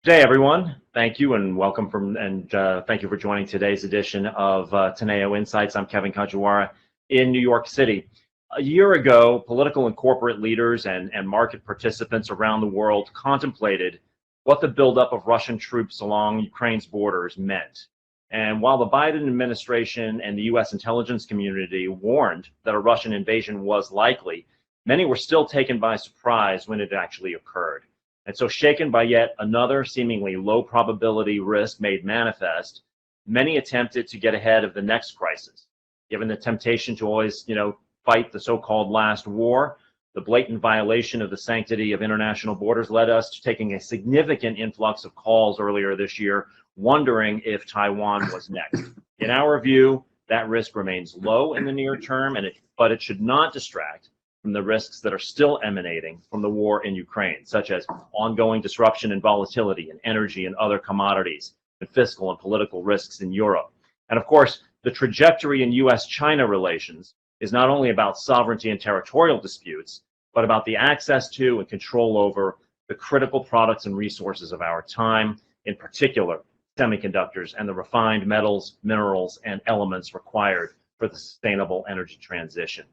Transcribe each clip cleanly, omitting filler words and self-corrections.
Good day, everyone. Thank you and welcome thank you for joining today's edition of Teneo Insights. I'm Kevin Kajiwara in New York City. A year ago, political and corporate leaders and market participants around the world contemplated what the buildup of Russian troops along Ukraine's borders meant. And while the Biden administration and the U.S. intelligence community warned that a Russian invasion was likely, many were still taken by surprise when it actually occurred. And so, shaken by yet another seemingly low probability risk made manifest, many attempted to get ahead of the next crisis. Given the temptation to always, fight the so-called last war, the blatant violation of the sanctity of international borders led us to taking a significant influx of calls earlier this year, wondering if Taiwan was next. In our view, that risk remains low in the near term, but it should not distract from the risks that are still emanating from the war in Ukraine, such as ongoing disruption and volatility in energy and other commodities, and fiscal and political risks in Europe. And of course, the trajectory in US-China relations is not only about sovereignty and territorial disputes, but about the access to and control over the critical products and resources of our time, in particular, semiconductors and the refined metals, minerals, and elements required for the sustainable energy transition.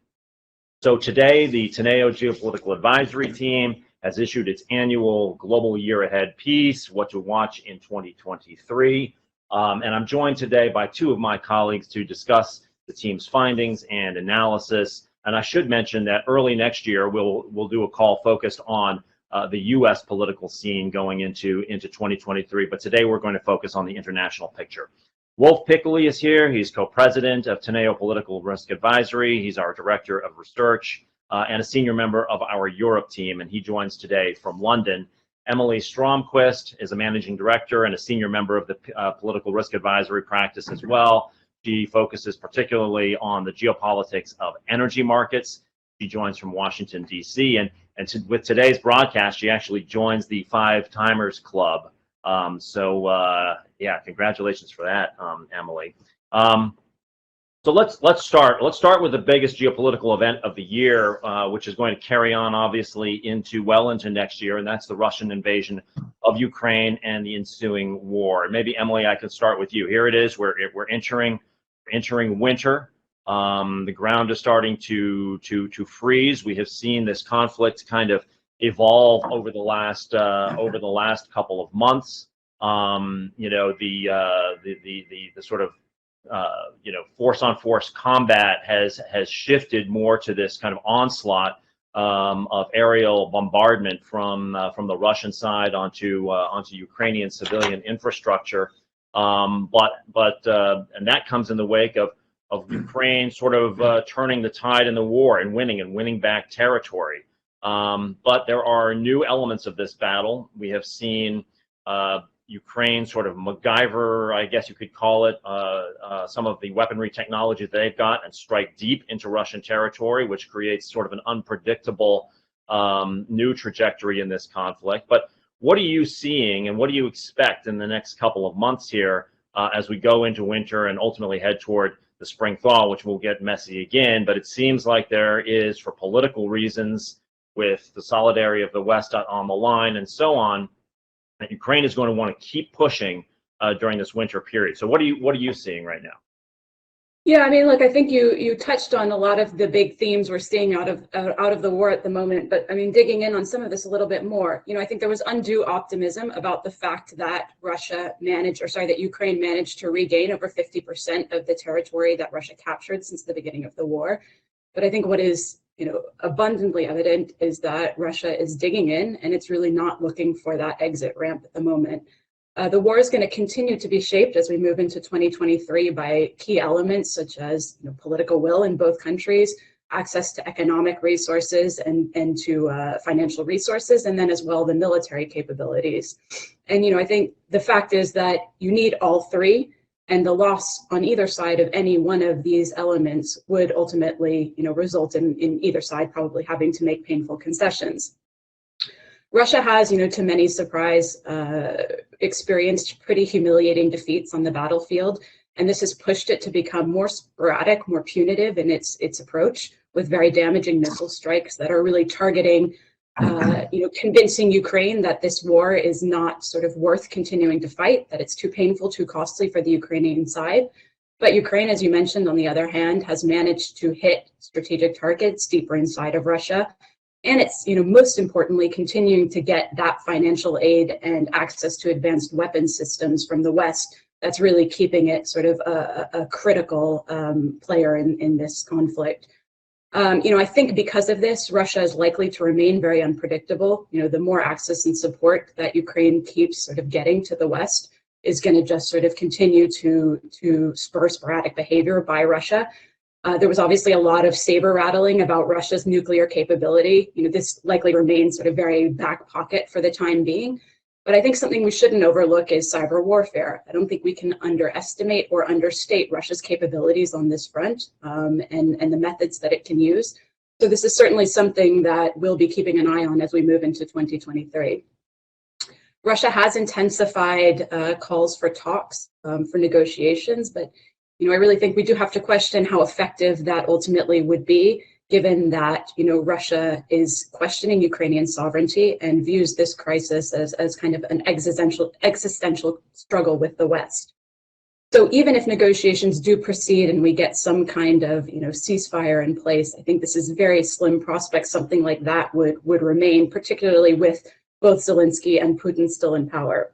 So today, the Teneo Geopolitical Advisory team has issued its annual Global Year Ahead piece, What to Watch in 2023. And I'm joined today by two of my colleagues to discuss the team's findings and analysis. And I should mention that early next year, we'll do a call focused on the U.S. political scene going into 2023. But today, we're going to focus on the international picture. Wolf Piccoli is here. He's co-president of Teneo Political Risk Advisory. He's our director of research and a senior member of our Europe team, and he joins today from London. Emily Stromquist is a managing director and a senior member of the Political Risk Advisory practice as well. She focuses particularly on the geopolitics of energy markets. She joins from Washington, D.C., and with today's broadcast, she actually joins the Five Timers Club. Yeah, congratulations for that, Emily. So let's start with the biggest geopolitical event of the year, which is going to carry on obviously into next year, and that's the Russian invasion of Ukraine and the ensuing war. And maybe Emily, I could start with you. Here it is. We're entering winter. The ground is starting to freeze. We have seen this conflict kind of evolve over the last couple of months. The sort of force on force combat has shifted more to this kind of onslaught of aerial bombardment from the Russian side onto Ukrainian civilian infrastructure. And that comes in the wake of Ukraine sort of turning the tide in the war and winning back territory. But there are new elements of this battle. We have seen Ukraine sort of MacGyver, I guess you could call it, some of the weaponry technology that they've got and strike deep into Russian territory, which creates sort of an unpredictable new trajectory in this conflict. But what are you seeing and what do you expect in the next couple of months here as we go into winter and ultimately head toward the spring thaw, which will get messy again? But it seems like there is, for political reasons, with the solidarity of the West on the line and so on, that Ukraine is going to want to keep pushing during this winter period. So what are you seeing right now? Yeah, I mean, look, I think you touched on a lot of the big themes we're seeing out of the war at the moment. But I mean, digging in on some of this a little bit more, I think there was undue optimism about the fact that Ukraine managed to regain over 50% of the territory that Russia captured since the beginning of the war. But I think what is abundantly evident is that Russia is digging in, and it's really not looking for that exit ramp at the moment. The war is going to continue to be shaped as we move into 2023 by key elements such as political will in both countries, access to economic resources and to financial resources, and then as well the military capabilities. And I think the fact is that you need all three, and the loss on either side of any one of these elements would ultimately result in either side probably having to make painful concessions. Russia has, to many surprise, experienced pretty humiliating defeats on the battlefield, and this has pushed it to become more sporadic, more punitive in its approach, with very damaging missile strikes that are really targeting convincing Ukraine that this war is not sort of worth continuing to fight, that it's too painful, too costly for the Ukrainian side. But Ukraine, as you mentioned, on the other hand, has managed to hit strategic targets deeper inside of Russia. And it's, most importantly, continuing to get that financial aid and access to advanced weapons systems from the West. That's really keeping it sort of a critical player in this conflict. I think because of this, Russia is likely to remain very unpredictable. The more access and support that Ukraine keeps sort of getting to the West is going to just sort of continue to spur sporadic behavior by Russia. There was obviously a lot of saber rattling about Russia's nuclear capability. This likely remains sort of very back pocket for the time being. But I think something we shouldn't overlook is cyber warfare. I don't think we can underestimate or understate Russia's capabilities on this front and the methods that it can use. So this is certainly something that we'll be keeping an eye on as we move into 2023. Russia has intensified calls for talks, for negotiations, but I really think we do have to question how effective that ultimately would be, given that Russia is questioning Ukrainian sovereignty and views this crisis as kind of an existential struggle with the West. So even if negotiations do proceed and we get some kind of ceasefire in place, I think this is very slim prospect something like that would remain, particularly with both Zelensky and Putin still in power.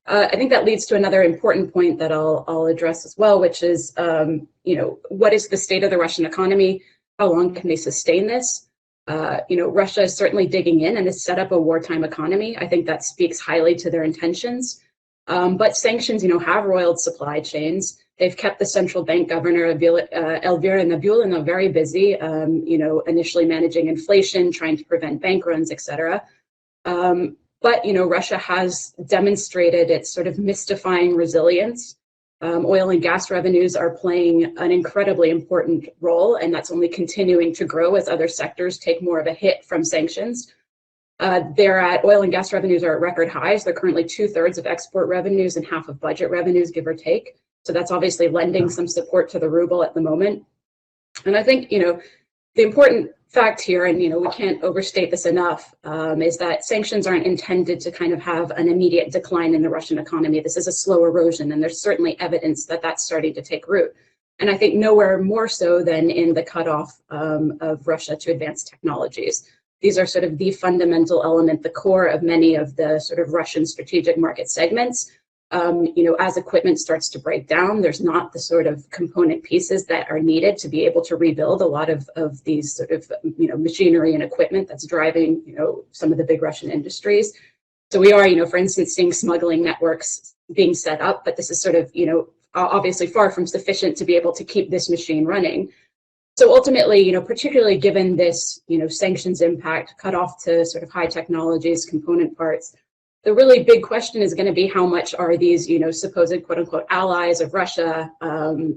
I think that leads to another important point that I'll address as well, which is what is the state of the Russian economy? How long can they sustain this? Russia is certainly digging in and has set up a wartime economy. I think that speaks highly to their intentions. But sanctions, have roiled supply chains. They've kept the central bank governor, Elvira Nabiullina, very busy, initially managing inflation, trying to prevent bank runs, et cetera. But Russia has demonstrated its sort of mystifying resilience. Oil and gas revenues are playing an incredibly important role, and that's only continuing to grow as other sectors take more of a hit from sanctions. Oil and gas revenues are at record highs. They're currently 2/3 of export revenues and half of budget revenues, give or take. So that's obviously lending some support to the ruble at the moment. And I think, the important fact here, and we can't overstate this enough, is that sanctions aren't intended to kind of have an immediate decline in the Russian economy. This is a slow erosion, and there's certainly evidence that that's starting to take root. And I think nowhere more so than in the cutoff of Russia to advanced technologies. These are sort of the fundamental element, the core of many of the sort of Russian strategic market segments. As equipment starts to break down, there's not the sort of component pieces that are needed to be able to rebuild a lot of these sort of, machinery and equipment that's driving, some of the big Russian industries. So we are, for instance, seeing smuggling networks being set up, but this is sort of, obviously far from sufficient to be able to keep this machine running. So ultimately, particularly given this, sanctions impact cut off to sort of high technologies, component parts, the really big question is going to be how much are these, supposed quote unquote allies of Russia,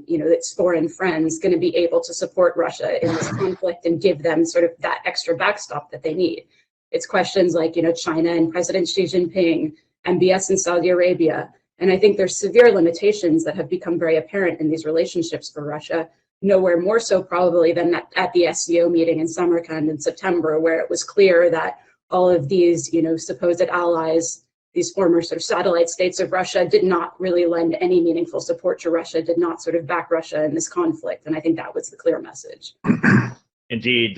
its foreign friends, going to be able to support Russia in this conflict and give them sort of that extra backstop that they need. It's questions like, China and President Xi Jinping, MBS in Saudi Arabia. And I think there's severe limitations that have become very apparent in these relationships for Russia. Nowhere more so probably than at the SCO meeting in Samarkand in September, where it was clear that all of these, supposed allies, these former sort of satellite states of Russia, did not really lend any meaningful support to Russia, did not sort of back Russia in this conflict. And I think that was the clear message. Indeed,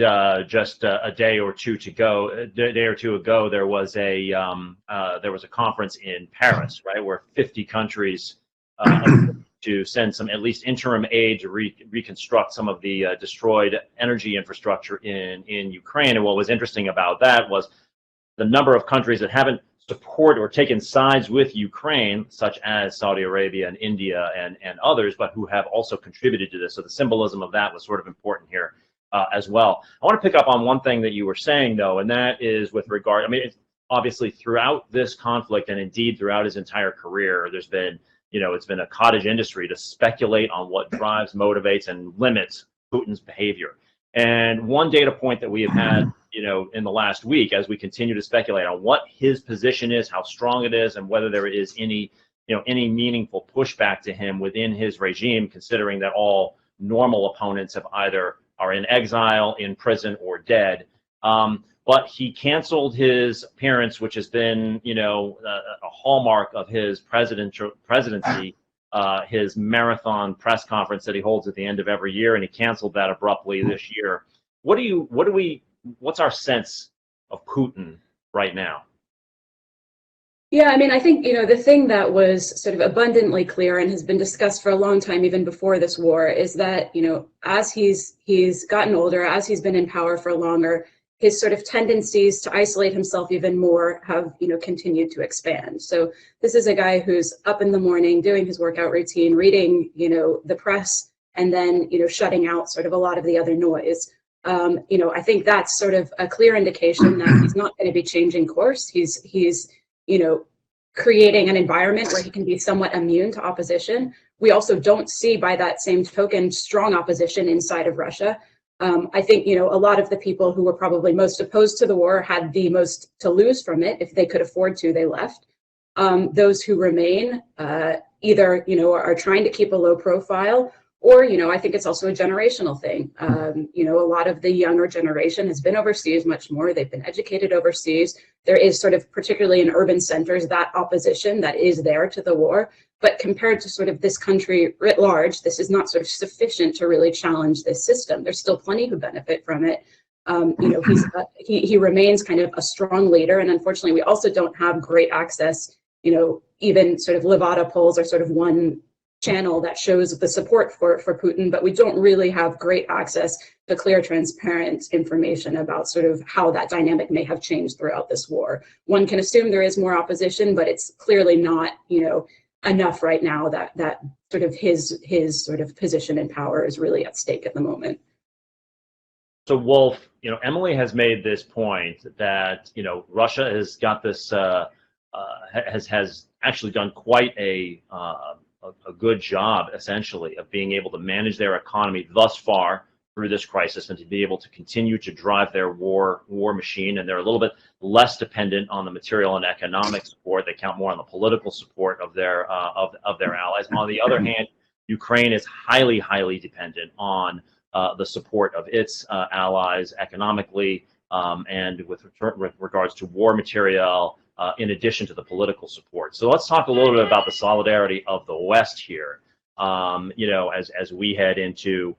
just a day or two ago, there was a conference in Paris, right, where 50 countries to send some at least interim aid to reconstruct some of the destroyed energy infrastructure in Ukraine. And what was interesting about that was the number of countries that haven't supported or taken sides with Ukraine, such as Saudi Arabia and India and others, but who have also contributed to this. So the symbolism of that was sort of important here as well. I want to pick up on one thing that you were saying, though, and that is with regard, obviously throughout this conflict and indeed throughout his entire career, there's been, it's been a cottage industry to speculate on what drives, motivates, and limits Putin's behavior. And one data point that we have had, in the last week, as we continue to speculate on what his position is, how strong it is, and whether there is any meaningful pushback to him within his regime, considering that all normal opponents have either are in exile, in prison, or dead. But he canceled his appearance, which has been, a hallmark of his presidency, his marathon press conference that he holds at the end of every year, and he canceled that abruptly this year. What's our sense of Putin right now? Yeah, I mean, I think, the thing that was sort of abundantly clear and has been discussed for a long time, even before this war, is that, as he's gotten older, as he's been in power for longer, his sort of tendencies to isolate himself even more have, continued to expand. So this is a guy who's up in the morning doing his workout routine, reading, the press, and then, shutting out sort of a lot of the other noise. I think that's sort of a clear indication that he's not going to be changing course. He's creating an environment where he can be somewhat immune to opposition. We also don't see, by that same token, strong opposition inside of Russia. I think, a lot of the people who were probably most opposed to the war had the most to lose from it. If they could afford to, they left. Those who remain either, are trying to keep a low profile, or, I think it's also a generational thing. A lot of the younger generation has been overseas much more. They've been educated overseas. There is sort of, particularly in urban centers, that opposition that is there to the war. But compared to sort of this country writ large, this is not sort of sufficient to really challenge this system. There's still plenty who benefit from it. He remains kind of a strong leader. And unfortunately, we also don't have great access, even sort of Levada polls are sort of one channel that shows the support for Putin, but we don't really have great access to clear, transparent information about sort of how that dynamic may have changed throughout this war. One can assume there is more opposition, but it's clearly not, enough right now that sort of his sort of position in power is really at stake at the moment. So Wolf, Emily has made this point that, Russia has got this, has actually done quite a good job, essentially, of being able to manage their economy thus far through this crisis, and to be able to continue to drive their war machine. And they're a little bit less dependent on the material and economic support. They count more on the political support of their allies. On the other hand, Ukraine is highly dependent on the support of its allies economically, and with regards to war material, in addition to the political support. So let's talk a little bit about the solidarity of the West here, as we head into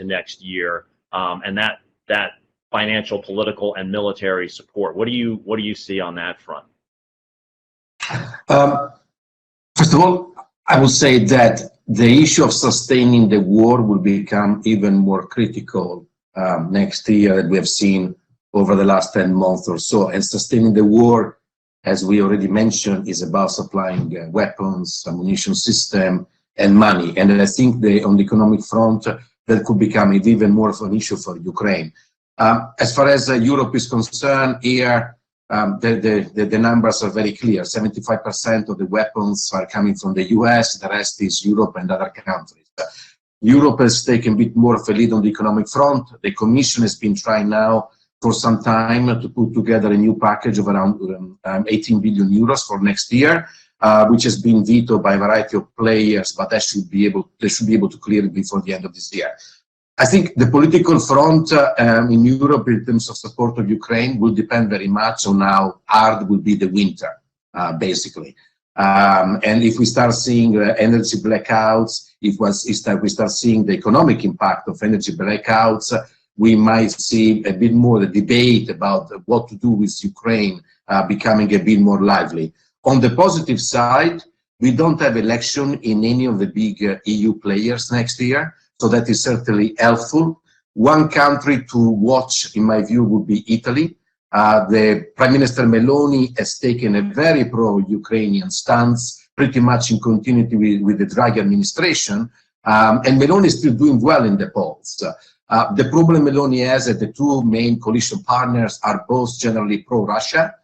next year, and that financial, political, and military support. What do you see on that front? First of all, I will say that the issue of sustaining the war will become even more critical next year, that we have seen over the last 10 months or so. And sustaining the war, as we already mentioned, is about supplying weapons, ammunition system, and money. And I think on the economic front, that could become even more of an issue for Ukraine. As far as Europe is concerned, here the numbers are very clear. 75% of the weapons are coming from the US, the rest is Europe and other countries. Europe has taken a bit more of a lead on the economic front. The Commission has been trying now for some time to put together a new package of around 18 billion euros for next year, which has been vetoed by a variety of players, but they should be able to clear it before the end of this year. I think the political front in Europe in terms of support of Ukraine will depend very much on how hard will be the winter, basically. And if we start seeing energy blackouts, if we start seeing the economic impact of energy blackouts, we might see a bit more the debate about what to do with Ukraine becoming a bit more lively. On the positive side, we don't have election in any of the big EU players next year, so that is certainly helpful. One country to watch, in my view, would be Italy. The Prime Minister Meloni has taken a very pro-Ukrainian stance, pretty much in continuity with the Draghi administration, and Meloni is still doing well in the polls. The problem Meloni has is that the two main coalition partners are both generally pro-Russia.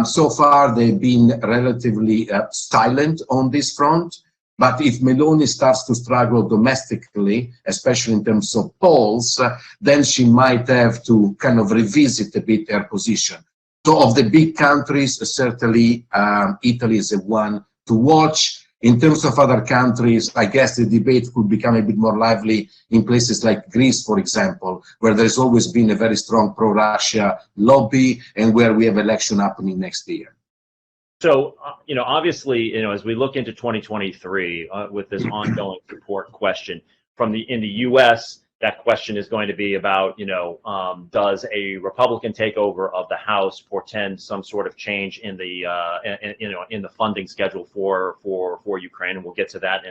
So far, they've been relatively silent on this front. But if Meloni starts to struggle domestically, especially in terms of polls, then she might have to kind of revisit a bit her position. So of the big countries, certainly Italy is the one to watch. In terms of other countries, I guess the debate could become a bit more lively in places like Greece, for example, where there's always been a very strong pro-Russia lobby and where we have election happening next year. So, obviously, as we look into 2023 with this ongoing support question in the U.S., that question is going to be about, does a Republican takeover of the House portend some sort of change in the, in the funding schedule for Ukraine? And we'll get to that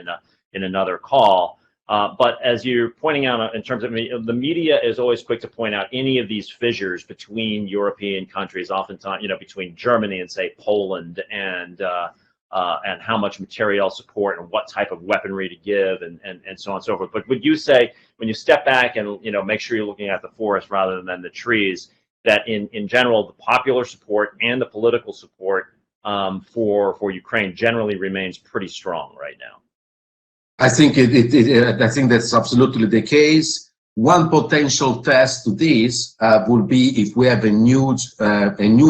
in another call. But as you're pointing out, in terms of the media is always quick to point out any of these fissures between European countries, oftentimes, between Germany and say Poland, and how much material support and what type of weaponry to give, and so on and so forth. But would you say, when you step back and make sure you're looking at the forest rather than the trees, that in general the popular support and the political support for Ukraine generally remains pretty strong right now? I think I think that's absolutely the case. One potential test to this would be if we have a new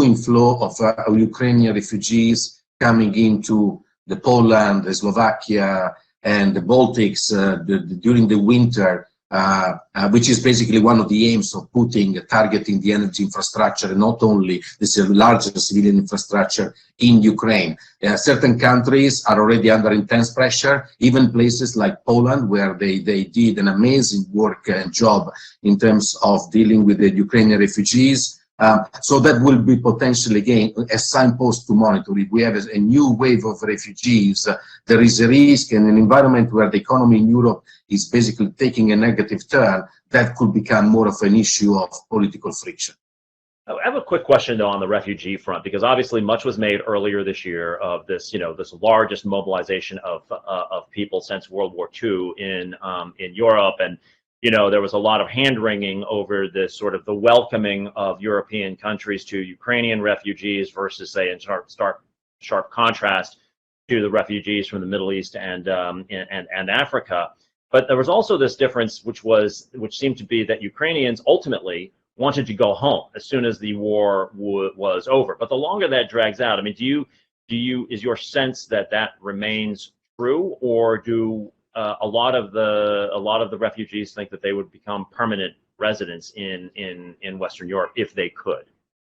inflow of Ukrainian refugees coming into the Poland, the Slovakia, and the Baltics during the winter, which is basically one of the aims of targeting the energy infrastructure, and not only this larger civilian infrastructure in Ukraine. Certain countries are already under intense pressure, even places like Poland, where they did an amazing work and job in terms of dealing with the Ukrainian refugees. So that will be potentially, again, a signpost to monitor. If we have a new wave of refugees, there is a risk in an environment where the economy in Europe is basically taking a negative turn, that could become more of an issue of political friction. I have a quick question though on the refugee front, because obviously much was made earlier this year of this, this largest mobilization of people since World War II in Europe, and there was a lot of hand-wringing over this sort of the welcoming of European countries to Ukrainian refugees versus, say, in sharp contrast to the refugees from the Middle East and Africa. But there was also this difference, which seemed to be that Ukrainians ultimately wanted to go home as soon as the war was over. But the longer that drags out, I mean, is your sense that remains true, or do a lot of the refugees think that they would become permanent residents in Western Europe if they could?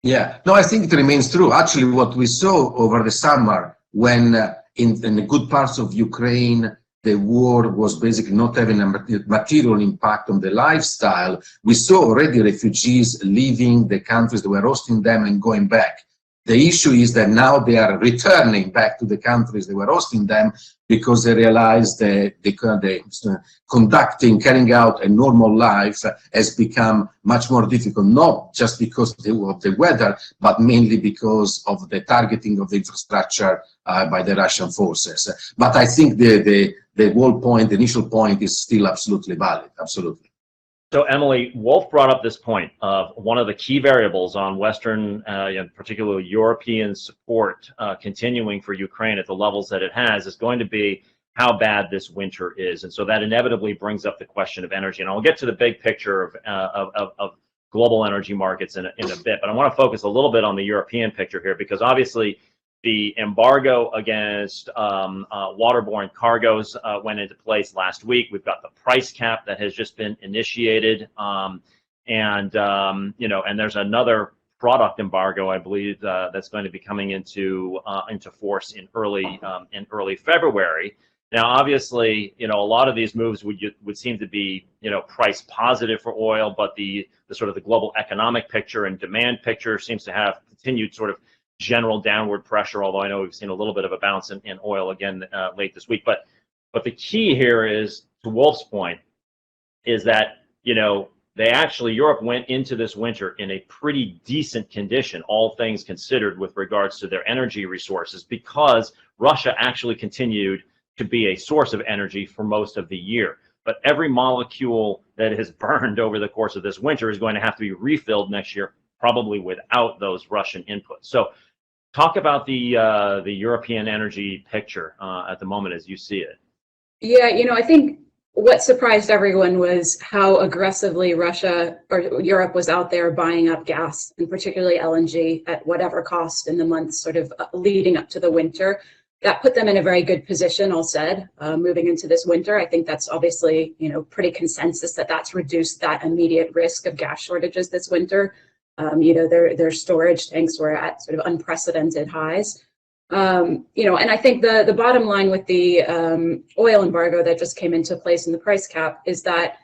Yeah, no, I think it remains true. Actually, what we saw over the summer, when in the good parts of Ukraine, the war was basically not having a material impact on the lifestyle, we saw already refugees leaving the countries that were hosting them and going back. The issue is that now they are returning back to the countries that were hosting them, because they realize that carrying out a normal life has become much more difficult, not just because of the weather, but mainly because of the targeting of the infrastructure by the Russian forces. But I think the whole point, the initial point, is still absolutely valid, absolutely. So, Emily, Wolf brought up this point of one of the key variables on Western, particularly European support continuing for Ukraine at the levels that it has is going to be how bad this winter is. And so that inevitably brings up the question of energy. And I'll get to the big picture of global energy markets in a bit, but I want to focus a little bit on the European picture here, because obviously the embargo against waterborne cargoes went into place last week. We've got the price cap that has just been initiated, and there's another product embargo, I believe, that's going to be coming into force in early February. Now, obviously, a lot of these moves would seem to be, price positive for oil, but the sort of the global economic picture and demand picture seems to have continued sort of general downward pressure, although I know we've seen a little bit of a bounce in oil again late this week. But the key here is, to Wolf's point, is that Europe went into this winter in a pretty decent condition, all things considered, with regards to their energy resources, because Russia actually continued to be a source of energy for most of the year. But every molecule that is burned over the course of this winter is going to have to be refilled next year, probably without those Russian inputs. So talk about the European energy picture at the moment as you see it. Yeah, I think what surprised everyone was how aggressively Russia or Europe was out there buying up gas, and particularly LNG, at whatever cost in the months sort of leading up to the winter. That put them in a very good position, all said, moving into this winter. I think that's obviously, pretty consensus that that's reduced that immediate risk of gas shortages this winter. Their storage tanks were at sort of unprecedented highs. And I think the bottom line with the oil embargo that just came into place in the price cap is that,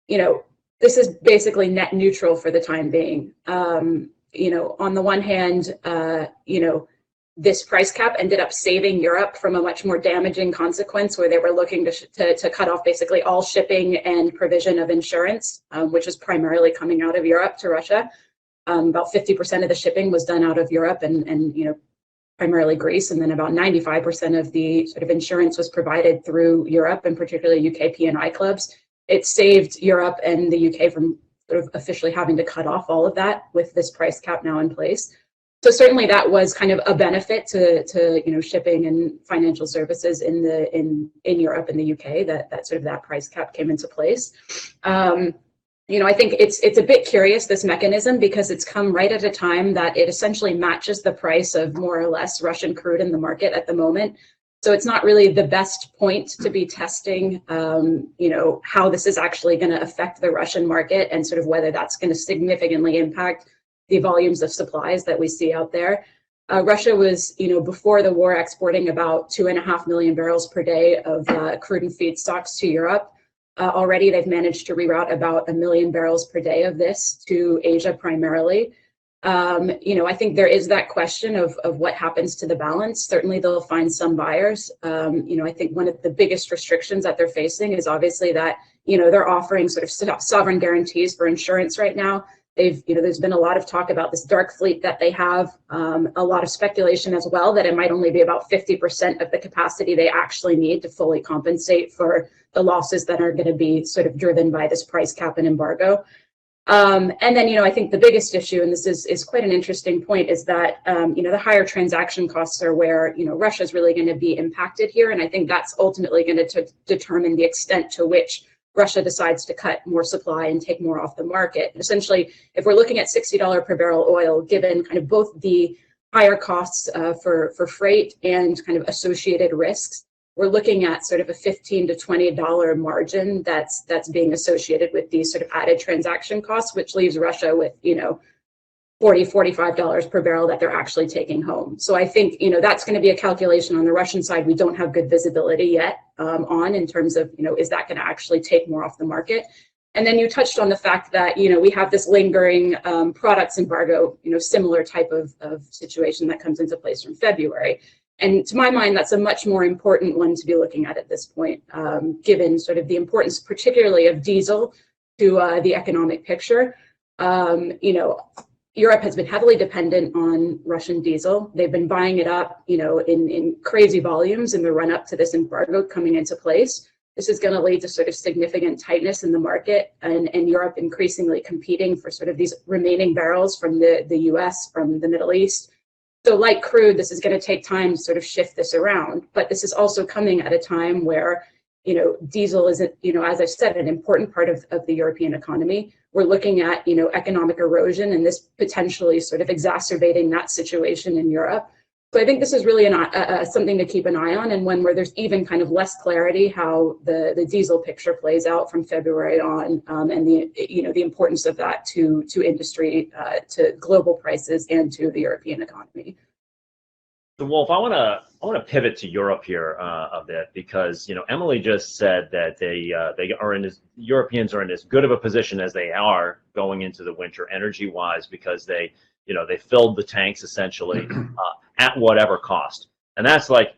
this is basically net neutral for the time being. On the one hand, this price cap ended up saving Europe from a much more damaging consequence where they were looking to cut off basically all shipping and provision of insurance, which is primarily coming out of Europe to Russia. About 50% of the shipping was done out of Europe and primarily Greece, and then about 95% of the sort of insurance was provided through Europe and particularly UK P&I clubs. It saved Europe and the UK from sort of officially having to cut off all of that with this price cap now in place. So certainly that was kind of a benefit to shipping and financial services in Europe and the UK that sort of that price cap came into place. I think it's a bit curious, this mechanism, because it's come right at a time that it essentially matches the price of more or less Russian crude in the market at the moment. So it's not really the best point to be testing, how this is actually going to affect the Russian market and sort of whether that's going to significantly impact the volumes of supplies that we see out there. Russia was, before the war, exporting about 2.5 million barrels per day of crude and feedstocks to Europe. Already, they've managed to reroute about 1 million barrels per day of this to Asia primarily. I think there is that question of what happens to the balance. Certainly, they'll find some buyers. I think one of the biggest restrictions that they're facing is obviously that, they're offering sort of sovereign guarantees for insurance right now. There's been a lot of talk about this dark fleet that they have, a lot of speculation as well that it might only be about 50% of the capacity they actually need to fully compensate for the losses that are going to be sort of driven by this price cap and embargo. And then, I think the biggest issue, and this is quite an interesting point, is that, the higher transaction costs are where, Russia is really going to be impacted here. And I think that's ultimately going to determine the extent to which Russia decides to cut more supply and take more off the market. Essentially, if we're looking at $60 per barrel oil, given kind of both the higher costs for freight and kind of associated risks, we're looking at sort of a $15 to $20 margin that's being associated with these sort of added transaction costs, which leaves Russia with, $40, $45 per barrel that they're actually taking home. So I think, that's going to be a calculation on the Russian side we don't have good visibility yet on in terms of, is that going to actually take more off the market? And then you touched on the fact that, we have this lingering products embargo, similar type of situation that comes into place from February. And to my mind, that's a much more important one to be looking at this point, given sort of the importance, particularly of diesel to the economic picture. Europe has been heavily dependent on Russian diesel. They've been buying it up, in crazy volumes in the run up to this embargo coming into place. This is going to lead to sort of significant tightness in the market and Europe increasingly competing for sort of these remaining barrels from the US, from the Middle East. So like crude, this is going to take time to sort of shift this around. But this is also coming at a time where, diesel is, as I've said, an important part of the European economy. We're looking at, economic erosion and this potentially sort of exacerbating that situation in Europe. So I think this is really something to keep an eye on, and one where there's even kind of less clarity how the diesel picture plays out from February on, and the importance of that to industry, to global prices, and to the European economy. So Wolf, I want to pivot to Europe here a bit, because Emily just said that Europeans are in as good of a position as they are going into the winter energy wise, because they filled the tanks essentially at whatever cost. And that's like,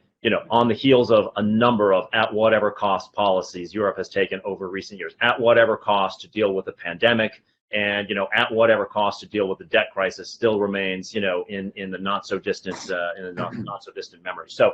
on the heels of a number of at whatever cost policies Europe has taken over recent years, at whatever cost to deal with the pandemic, and at whatever cost to deal with the debt crisis still remains in the not so distant not so distant memory. So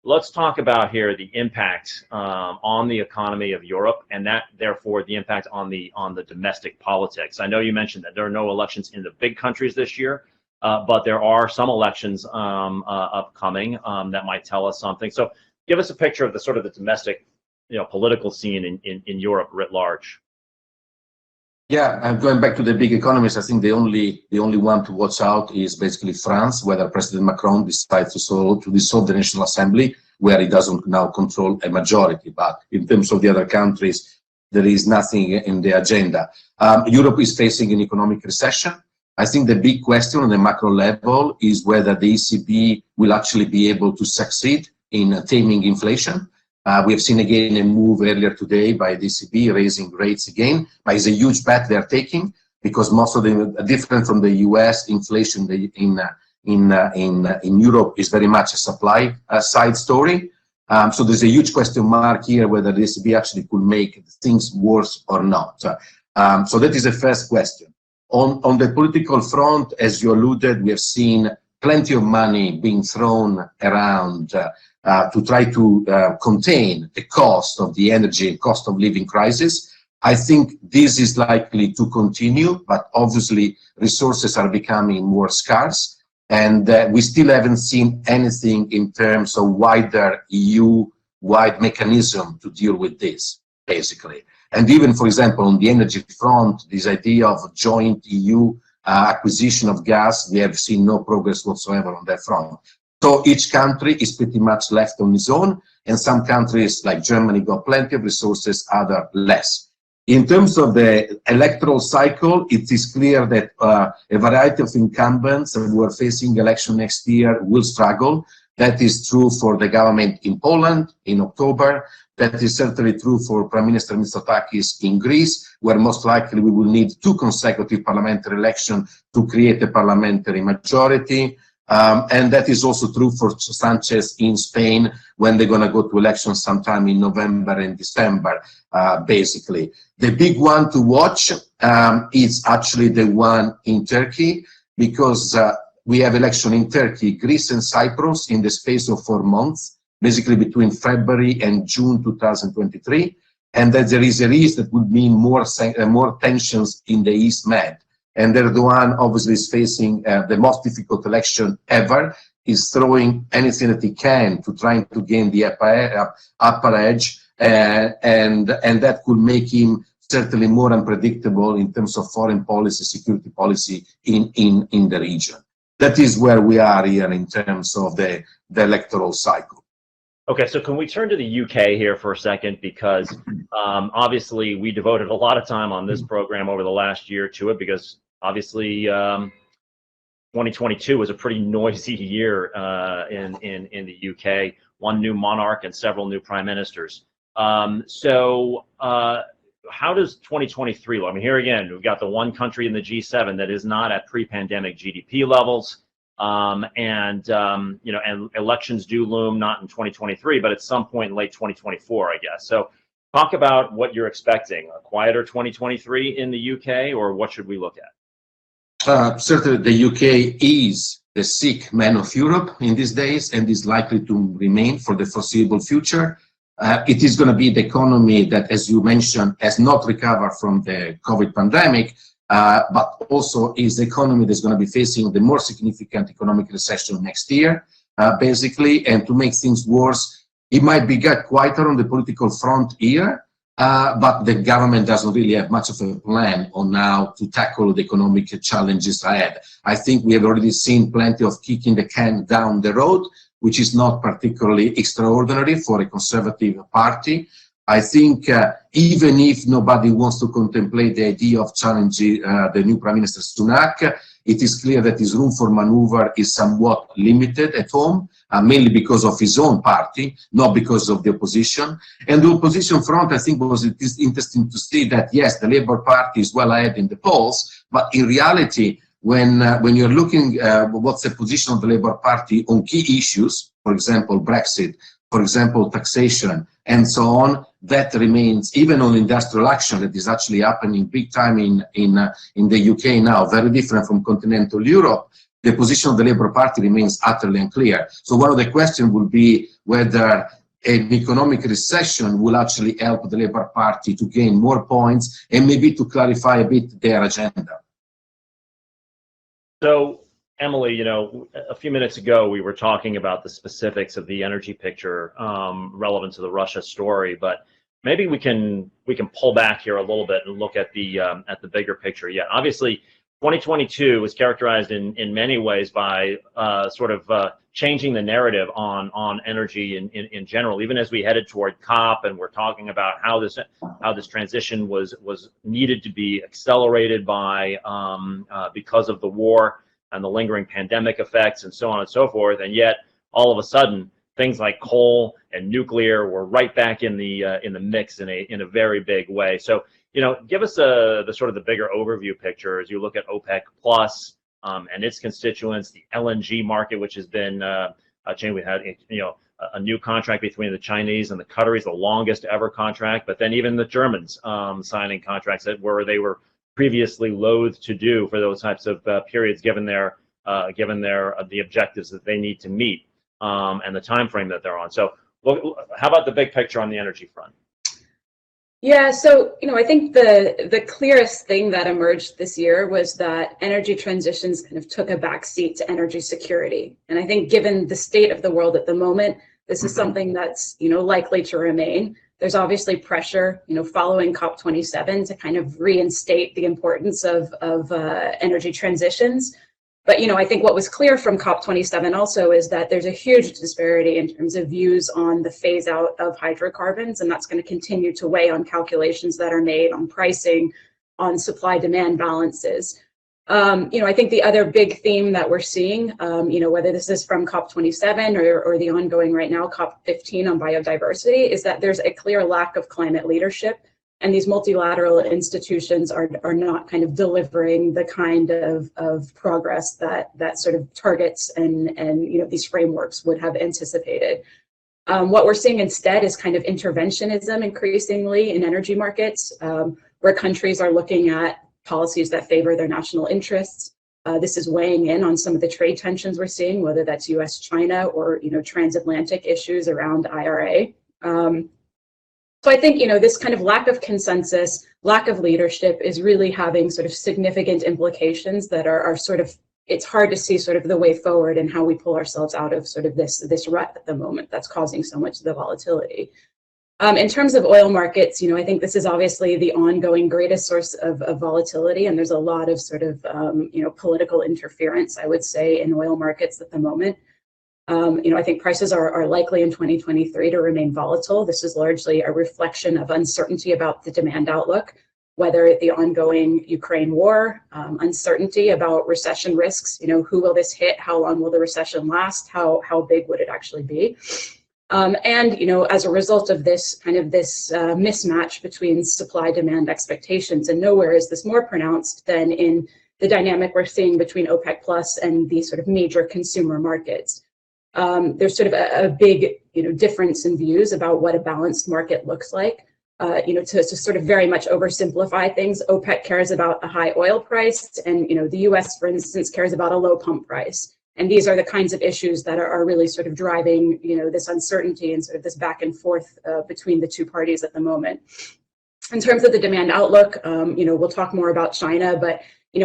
let's talk about here the impact on the economy of Europe, and that therefore the impact on the domestic politics. I know you mentioned that there are no elections in the big countries this year, but there are some elections upcoming that might tell us something. So give us a picture of the sort of the domestic political scene in Europe writ large. Yeah, and going back to the big economies, I think the only one to watch out is basically France, whether President Macron decides to dissolve the National Assembly, where he doesn't now control a majority. But in terms of the other countries, there is nothing in the agenda. Europe is facing an economic recession. I think the big question on the macro level is whether the ECB will actually be able to succeed in taming inflation. We have seen again a move earlier today by the ECB raising rates again, but it's a huge bet they're taking because most of them are different from the US. Inflation in Europe is very much a supply side story. So there's a huge question mark here whether the ECB actually could make things worse or not. So that is the first question. On the political front, as you alluded, we have seen plenty of money being thrown around to try to contain the cost of the energy and cost of living crisis. I think this is likely to continue, but obviously resources are becoming more scarce, and we still haven't seen anything in terms of wider EU-wide mechanism to deal with this, basically. And even, for example, on the energy front, this idea of joint EU acquisition of gas, we have seen no progress whatsoever on that front. So each country is pretty much left on its own, and some countries like Germany got plenty of resources, other less. In terms of the electoral cycle, it is clear that a variety of incumbents who are facing election next year will struggle. That is true for the government in Poland in October. That is certainly true for Prime Minister Mitsotakis in Greece, where most likely we will need 2 consecutive parliamentary elections to create a parliamentary majority. And that is also true for Sanchez in Spain when they're going to go to elections sometime in November and December, basically. The big one to watch is actually the one in Turkey, because we have election in Turkey, Greece and Cyprus in the space of 4 months, basically between February and June 2023, and that there is a risk that would mean more tensions in the East Med. And Erdogan obviously is facing the most difficult election ever. He's throwing anything that he can to trying to gain the upper edge, and that could make him certainly more unpredictable in terms of foreign policy, security policy in the region. That is where we are here in terms of the electoral cycle. Okay, so can we turn to the UK here for a second, because obviously we devoted a lot of time on this program over the last year to it, because obviously 2022 was a pretty noisy year in the UK. One new monarch and several new prime ministers. So how does 2023 look? I mean, here again, we've got the one country in the G7 that is not at pre-pandemic GDP levels. And elections do loom not in 2023, but at some point in late 2024, I guess. So talk about what you're expecting, a quieter 2023 in the UK, or what should we look at? Certainly the UK is the sick man of Europe in these days, and is likely to remain for the foreseeable future. It is going to be the economy that, as you mentioned, has not recovered from the COVID pandemic, but also is the economy that's going to be facing the more significant economic recession next year, basically. And to make things worse, it might be get quieter on the political front here, but the government doesn't really have much of a plan on how to tackle the economic challenges ahead. I think we have already seen plenty of kicking the can down the road, which is not particularly extraordinary for a conservative party. I think even if nobody wants to contemplate the idea of challenging the new Prime Minister Sunak, it is clear that his room for maneuver is somewhat limited at home, mainly because of his own party, not because of the opposition. And the opposition front, I think, it is interesting to see that, yes, the Labour Party is well ahead in the polls, but in reality, when you're looking what's the position of the Labour Party on key issues, for example, Brexit, for example, taxation, and so on, that remains, even on industrial action that is actually happening big time in the UK now, very different from continental Europe, the position of the Labour Party remains utterly unclear. So one of the questions will be whether an economic recession will actually help the Labour Party to gain more points and maybe to clarify a bit their agenda. So, Emily, you know, a few minutes ago we were talking about the specifics of the energy picture relevant to the Russia story, but maybe we can pull back here a little bit and look at the bigger picture. Yeah, obviously, 2022 was characterized in many ways by changing the narrative on energy in general. Even as we headed toward COP, and we're talking about how this transition was needed to be accelerated by because of the war and the lingering pandemic effects and so on and so forth, and yet all of a sudden things like coal and nuclear were right back in the mix in a very big way. So, give us the bigger overview picture as you look at OPEC Plus and its constituents, the LNG market, which has been changed. We had a new contract between the Chinese and the Qataris, the longest ever contract, but then even the Germans signing contracts that they were previously loath to do for those types of periods, given the objectives that they need to meet and the time frame that they're on. So, how about the big picture on the energy front? Yeah, so I think the clearest thing that emerged this year was that energy transitions kind of took a backseat to energy security, and I think given the state of the world at the moment, this is something that's likely to remain. There's obviously pressure, following COP27 to kind of reinstate the importance of energy transitions. But I think what was clear from COP27 also is that there's a huge disparity in terms of views on the phase out of hydrocarbons, and that's going to continue to weigh on calculations that are made on pricing, on supply-demand balances. I think the other big theme that we're seeing, whether this is from COP27 or the ongoing right now COP15 on biodiversity, is that there's a clear lack of climate leadership. And these multilateral institutions are not kind of delivering the kind of progress that sort of targets and these frameworks would have anticipated. What we're seeing instead is kind of interventionism increasingly in energy markets, where countries are looking at policies that favor their national interests. This is weighing in on some of the trade tensions we're seeing, whether that's US-China or transatlantic issues around IRA. So I think, this kind of lack of consensus, lack of leadership is really having sort of significant implications that are sort of, it's hard to see sort of the way forward and how we pull ourselves out of sort of this rut at the moment that's causing so much of the volatility. In terms of oil markets, I think this is obviously the ongoing greatest source of volatility, and there's a lot of sort of, political interference, I would say, in oil markets at the moment. I think prices are likely in 2023 to remain volatile. This is largely a reflection of uncertainty about the demand outlook, whether the ongoing Ukraine war, uncertainty about recession risks, who will this hit, how long will the recession last, how big would it actually be? And, as a result of this mismatch between supply-demand expectations, and nowhere is this more pronounced than in the dynamic we're seeing between OPEC Plus and these sort of major consumer markets. There's sort of a big, difference in views about what a balanced market looks like. To sort of very much oversimplify things, OPEC cares about a high oil price, and the US, for instance, cares about a low pump price. And these are the kinds of issues that are really sort of driving, this uncertainty and sort of this back and forth between the two parties at the moment. In terms of the demand outlook, we'll talk more about China, but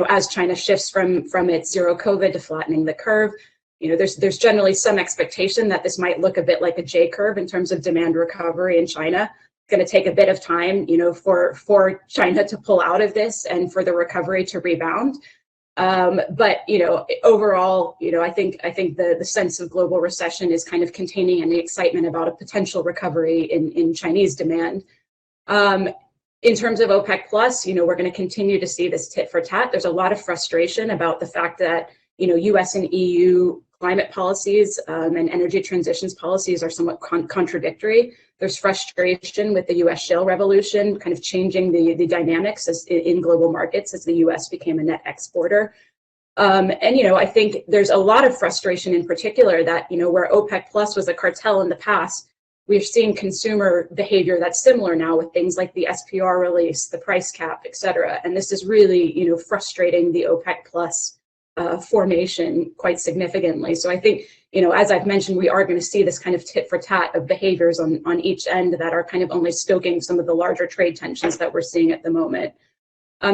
as China shifts from its zero COVID to flattening the curve, there's generally some expectation that this might look a bit like a J curve in terms of demand recovery in China. It's going to take a bit of time, for China to pull out of this and for the recovery to rebound. But overall, I think the sense of global recession is kind of containing any excitement about a potential recovery in Chinese demand. In terms of OPEC Plus, we're going to continue to see this tit for tat. There's a lot of frustration about the fact that US and EU climate policies and energy transitions policies are somewhat contradictory. There's frustration with the US shale revolution kind of changing the dynamics in global markets as the US became a net exporter. And I think there's a lot of frustration in particular that where OPEC Plus was a cartel in the past, we're seeing consumer behavior that's similar now with things like the SPR release, the price cap, et cetera. And this is really frustrating the OPEC Plus formation quite significantly. So I think, as I've mentioned, we are going to see this kind of tit for tat of behaviors on each end that are kind of only stoking some of the larger trade tensions that we're seeing at the moment.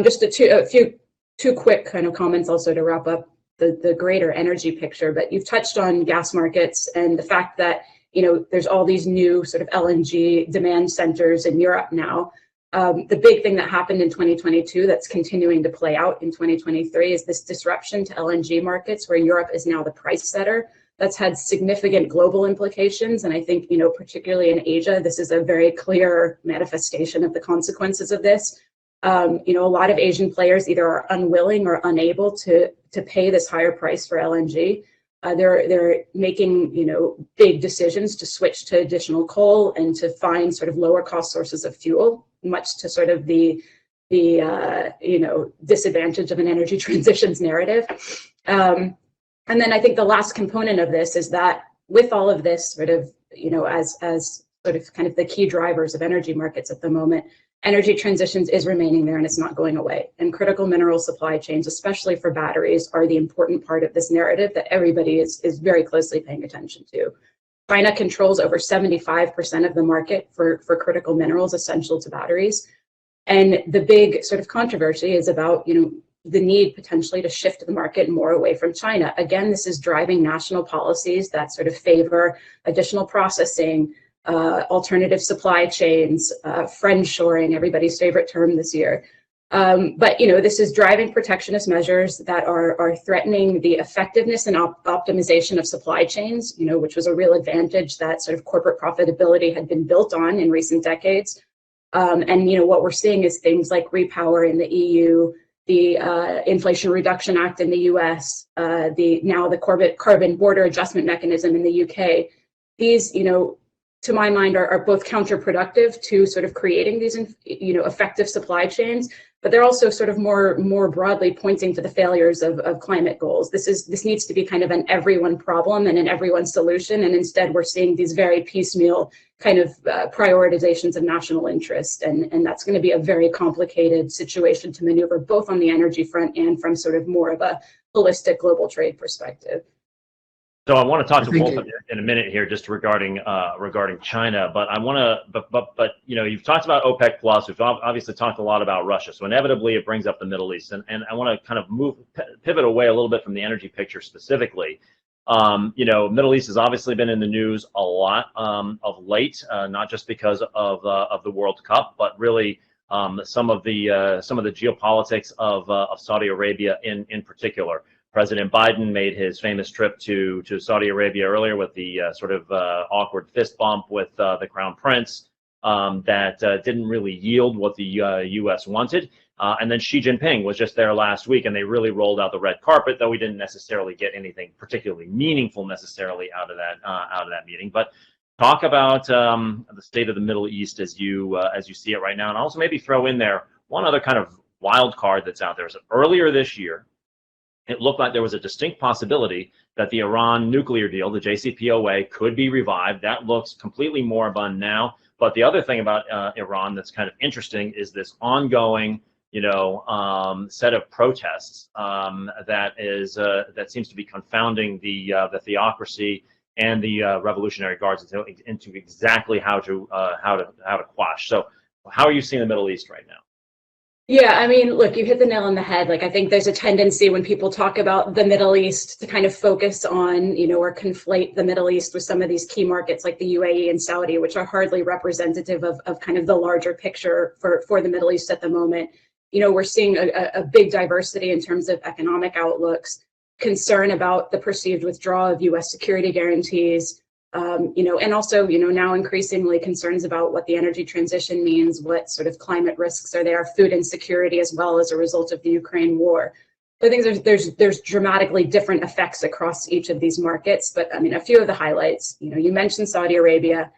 Just a few quick kind of comments also to wrap up the greater energy picture, but you've touched on gas markets and the fact that there's all these new sort of LNG demand centers in Europe now. The big thing that happened in 2022 that's continuing to play out in 2023 is this disruption to LNG markets, where Europe is now the price setter. That's had significant global implications. And I think, particularly in Asia, this is a very clear manifestation of the consequences of this. A lot of Asian players either are unwilling or unable to pay this higher price for LNG. They're making, big decisions to switch to additional coal and to find sort of lower cost sources of fuel, much to sort of the disadvantage of an energy transitions narrative. And then I think the last component of this is that with all of this sort of, as sort of kind of the key drivers of energy markets at the moment, energy transitions is remaining there and it's not going away. And critical mineral supply chains, especially for batteries, are the important part of this narrative that everybody is very closely paying attention to. China controls over 75% of the market for critical minerals essential to batteries. And the big sort of controversy is about, the need potentially to shift the market more away from China. Again, this is driving national policies that sort of favor additional processing, alternative supply chains, friendshoring, everybody's favorite term this year. But this is driving protectionist measures that are threatening the effectiveness and optimization of supply chains, which was a real advantage that sort of corporate profitability had been built on in recent decades. And what we're seeing is things like Repower in the EU, the Inflation Reduction Act in the US, the Carbon Border Adjustment Mechanism in the UK. These, to my mind, are both counterproductive to sort of creating these, effective supply chains, but they're also sort of more broadly pointing to the failures of climate goals. This needs to be kind of an everyone problem and an everyone solution, and instead we're seeing these very piecemeal kind of prioritizations of national interest, and that's going to be a very complicated situation to maneuver both on the energy front and from sort of more of a holistic global trade perspective. So I want to talk to both of you in a minute here, just regarding China. But I want to, but you've talked about OPEC Plus. We've obviously talked a lot about Russia. So inevitably, it brings up the Middle East, and I want to kind of pivot away a little bit from the energy picture specifically. Middle East has obviously been in the news a lot of late, not just because of the World Cup, but really some of the geopolitics of Saudi Arabia in particular. President Biden made his famous trip to Saudi Arabia earlier with the sort of awkward fist bump with the Crown Prince that didn't really yield what the U.S. wanted. And then Xi Jinping was just there last week, and they really rolled out the red carpet, though we didn't necessarily get anything particularly meaningful necessarily out of that meeting. But talk about the state of the Middle East as you see it right now, and also maybe throw in there one other kind of wild card that's out there. So earlier this year, it looked like there was a distinct possibility that the Iran nuclear deal, the JCPOA, could be revived. That looks completely moribund now. But the other thing about Iran that's kind of interesting is this ongoing, set of protests that seems to be confounding the theocracy and the Revolutionary Guards into exactly how to quash. So, how are you seeing the Middle East right now? Yeah, I mean, look, you hit the nail on the head. Like, I think there's a tendency when people talk about the Middle East to kind of focus on, or conflate the Middle East with some of these key markets like the UAE and Saudi, which are hardly representative of kind of the larger picture for the Middle East at the moment. We're seeing a big diversity in terms of economic outlooks, concern about the perceived withdrawal of U.S. security guarantees, and also, now increasingly concerns about what the energy transition means, what sort of climate risks are there, food insecurity as well as a result of the Ukraine war. So I think there's dramatically different effects across each of these markets. But I mean, a few of the highlights, you mentioned Saudi Arabia.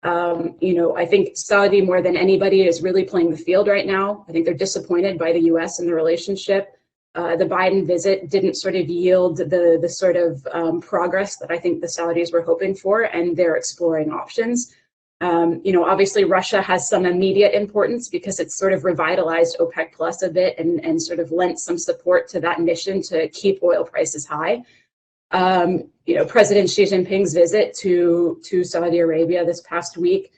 I think Saudi more than anybody is really playing the field right now. I think they're disappointed by the U.S. and the relationship. The Biden visit didn't sort of yield the sort of progress that I think the Saudis were hoping for, and they're exploring options. Obviously Russia has some immediate importance because it's sort of revitalized OPEC Plus a bit and sort of lent some support to that mission to keep oil prices high. President Xi Jinping's visit to Saudi Arabia this past week,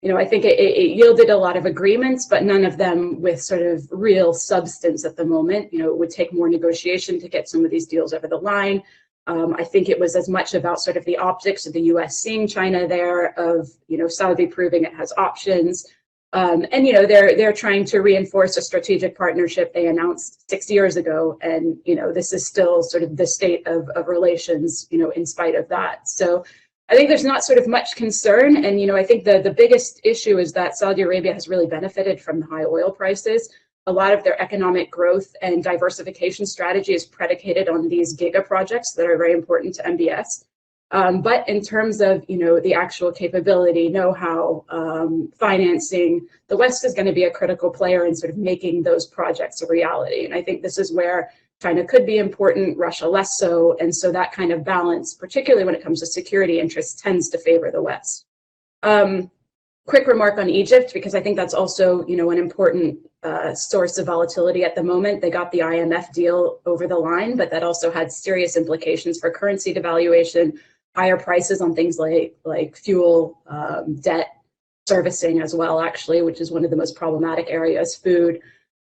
I think it yielded a lot of agreements, but none of them with sort of real substance at the moment. It would take more negotiation to get some of these deals over the line. I think it was as much about sort of the optics of the U.S. seeing China there, of Saudi proving it has options, and they're trying to reinforce a strategic partnership they announced 6 years ago, and this is still sort of the state of relations, in spite of that. So I think there's not sort of much concern, and I think the biggest issue is that Saudi Arabia has really benefited from the high oil prices. A lot of their economic growth and diversification strategy is predicated on these giga projects that are very important to MBS. But in terms of the actual capability, know-how, financing, the West is going to be a critical player in sort of making those projects a reality. And I think this is where China could be important, Russia less so. And so that kind of balance, particularly when it comes to security interests, tends to favor the West. Quick remark on Egypt, because I think that's also an important source of volatility at the moment. They got the IMF deal over the line, but that also had serious implications for currency devaluation, higher prices on things like fuel, debt servicing as well, actually, which is one of the most problematic areas, food.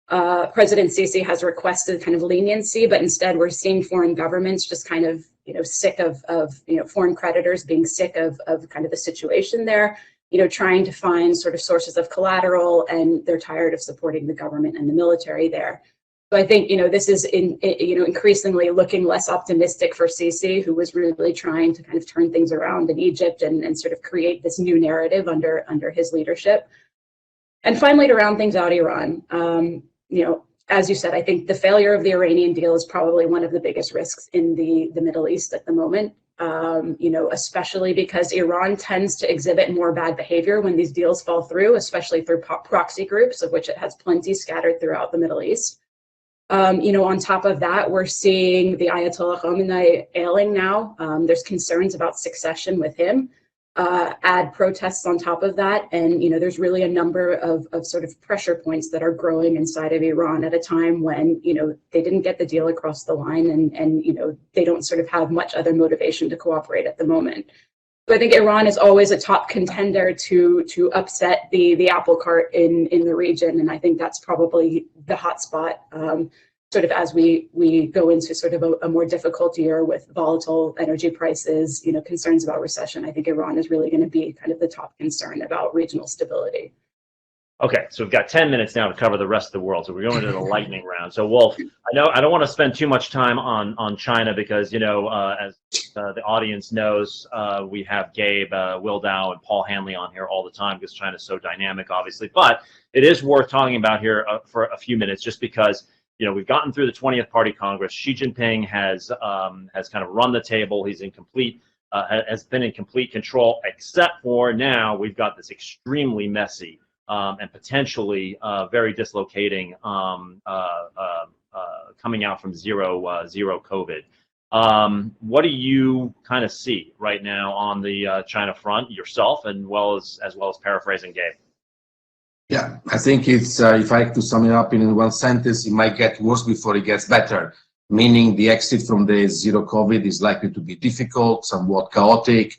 President Sisi has requested kind of leniency, but instead we're seeing foreign governments just kind of sick of foreign creditors being sick of kind of the situation there, trying to find sort of sources of collateral, and they're tired of supporting the government and the military there. So I think this is increasingly looking less optimistic for Sisi, who was really trying to kind of turn things around in Egypt and sort of create this new narrative under his leadership. And finally, to round things out, Iran. As you said, I think the failure of the Iranian deal is probably one of the biggest risks in the Middle East at the moment. Especially because Iran tends to exhibit more bad behavior when these deals fall through, especially through proxy groups, of which it has plenty scattered throughout the Middle East. On top of that, we're seeing the Ayatollah Khamenei ailing now. There's concerns about succession with him. Add protests on top of that, and there's really a number of sort of pressure points that are growing inside of Iran at a time when they didn't get the deal across the line, and they don't sort of have much other motivation to cooperate at the moment. So I think Iran is always a top contender to upset the apple cart in the region, and I think that's probably the hot spot. Sort of as we go into sort of a more difficult year with volatile energy prices, concerns about recession, I think Iran is really going to be kind of the top concern about regional stability. Okay, so we've got 10 minutes now to cover the rest of the world. So we're going to the lightning round. So Wolf, I don't want to spend too much time on China because, as the audience knows, we have Gabe Wildow and Paul Hanley on here all the time because China's so dynamic, obviously. But it is worth talking about here for a few minutes just because we've gotten through the 20th Party Congress. Xi Jinping has kind of run the table. He's has been in complete control, except for now we've got this extremely messy and potentially very dislocating coming out from zero COVID. What do you kind of see right now on the China front yourself, and as well as paraphrasing Gabe? Yeah, I think it's, if I have to sum it up in one sentence, it might get worse before it gets better, meaning the exit from the zero COVID is likely to be difficult, somewhat chaotic.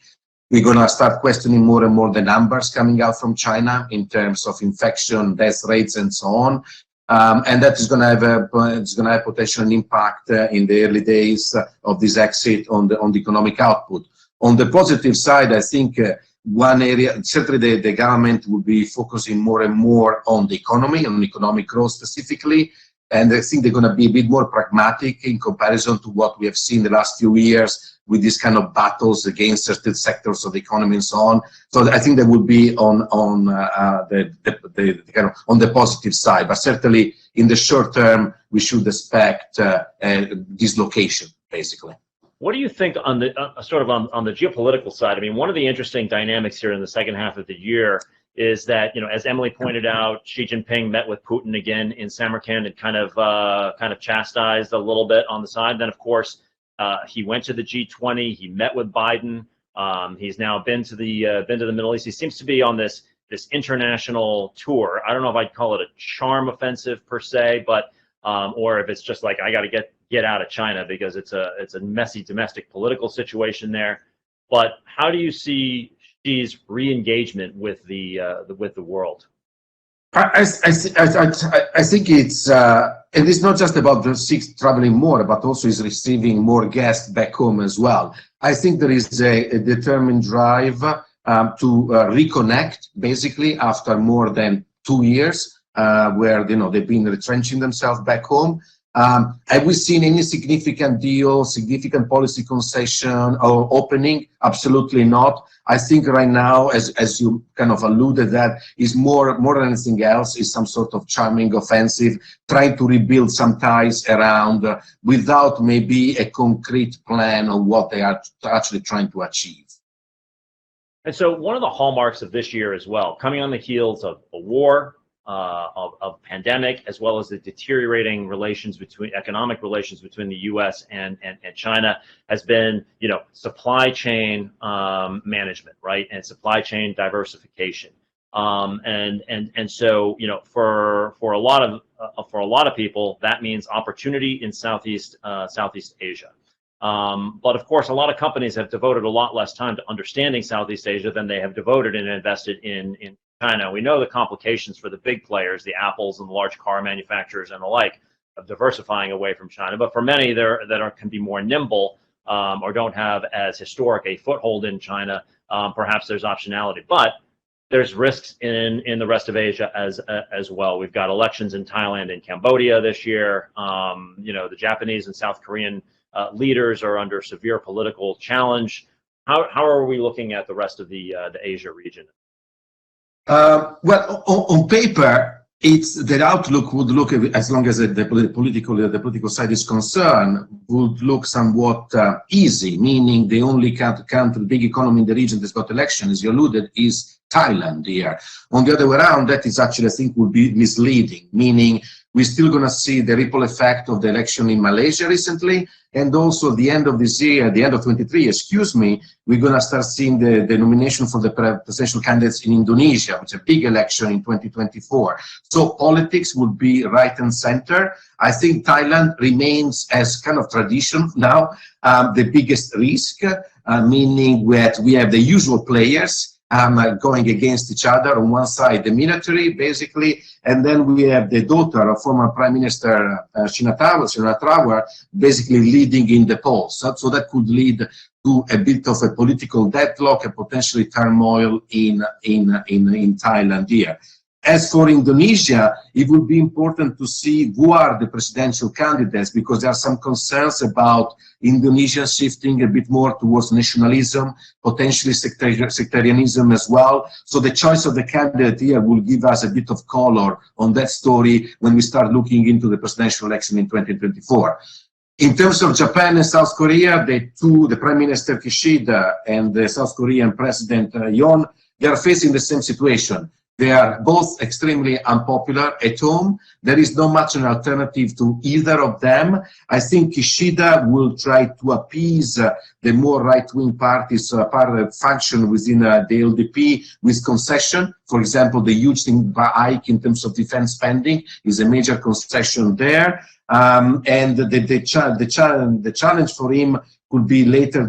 We're going to start questioning more and more the numbers coming out from China in terms of infection, death rates, and so on. And that is going to have potential impact in the early days of this exit on the economic output. On the positive side, I think one area, certainly the government will be focusing more and more on the economy, on economic growth specifically. And I think they're going to be a bit more pragmatic in comparison to what we have seen the last few years with these kind of battles against certain sectors of the economy and so on. So I think that will be on the positive side, but certainly in the short term we should expect dislocation, basically. What do you think on the on the geopolitical side? I mean, one of the interesting dynamics here in the second half of the year is that, as Emily pointed out, Xi Jinping met with Putin again in Samarkand and kind of chastised a little bit on the side. Then, of course, he went to the G20. He met with Biden. He's now been to the Middle East. He seems to be on this international tour. I don't know if I'd call it a charm offensive per se, but or if it's just like I got to get out of China because it's a messy domestic political situation there. But how do you see Xi's re-engagement with the world? I think it's not just about the six traveling more, but also is receiving more guests back home as well. I think there is a determined drive to reconnect, basically, after more than 2 years, where they've been retrenching themselves back home. Have we seen any significant deal, significant policy concession or opening? Absolutely not. I think right now, as you kind of alluded, that is more than anything else is some sort of charming offensive, trying to rebuild some ties around without maybe a concrete plan of what they are actually trying to achieve. And so one of the hallmarks of this year as well, coming on the heels of a war, of pandemic, as well as the deteriorating economic relations between the U.S. and China, has been, supply chain management, right, and supply chain diversification. And so, for a lot of people, that means opportunity in Southeast Asia. But of course, a lot of companies have devoted a lot less time to understanding Southeast Asia than they have devoted and invested in China. We know the complications for the big players, the Apples and the large car manufacturers and the like, of diversifying away from China. But for many that can be more nimble or don't have as historic a foothold in China, perhaps there's optionality. But there's risks in the rest of Asia as well. We've got elections in Thailand and Cambodia this year. The Japanese and South Korean leaders are under severe political challenge. How are we looking at the rest of the Asia region? Well, on paper, the outlook would look, as long as the political side is concerned, would look somewhat easy, meaning the only country, big economy in the region that's got election, as you alluded, is Thailand here. On the other way around, that is actually, I think, would be misleading, meaning we're still going to see the ripple effect of the election in Malaysia recently, and also the end of this year, the end of 23, we're going to start seeing the nomination for the presidential candidates in Indonesia, which is a big election in 2024. So politics would be right and center. I think Thailand remains, as kind of tradition now, the biggest risk, meaning that we have the usual players going against each other. On one side, the military, basically, and then we have the daughter of former Prime Minister Shinawatra, basically leading in the polls. So that could lead to a bit of a political deadlock and potentially turmoil in Thailand here. As for Indonesia, it would be important to see who are the presidential candidates, because there are some concerns about Indonesia shifting a bit more towards nationalism, potentially sectarianism as well. So the choice of the candidate here will give us a bit of color on that story when we start looking into the presidential election in 2024. In terms of Japan and South Korea, the Prime Minister Kishida and the South Korean President Yoon, they are facing the same situation. They are both extremely unpopular at home. There is not much an alternative to either of them. I think Kishida will try to appease the more right-wing parties, faction within the LDP with concession. For example, the huge thing hike in terms of defense spending is a major concession there. And the challenge for him could be later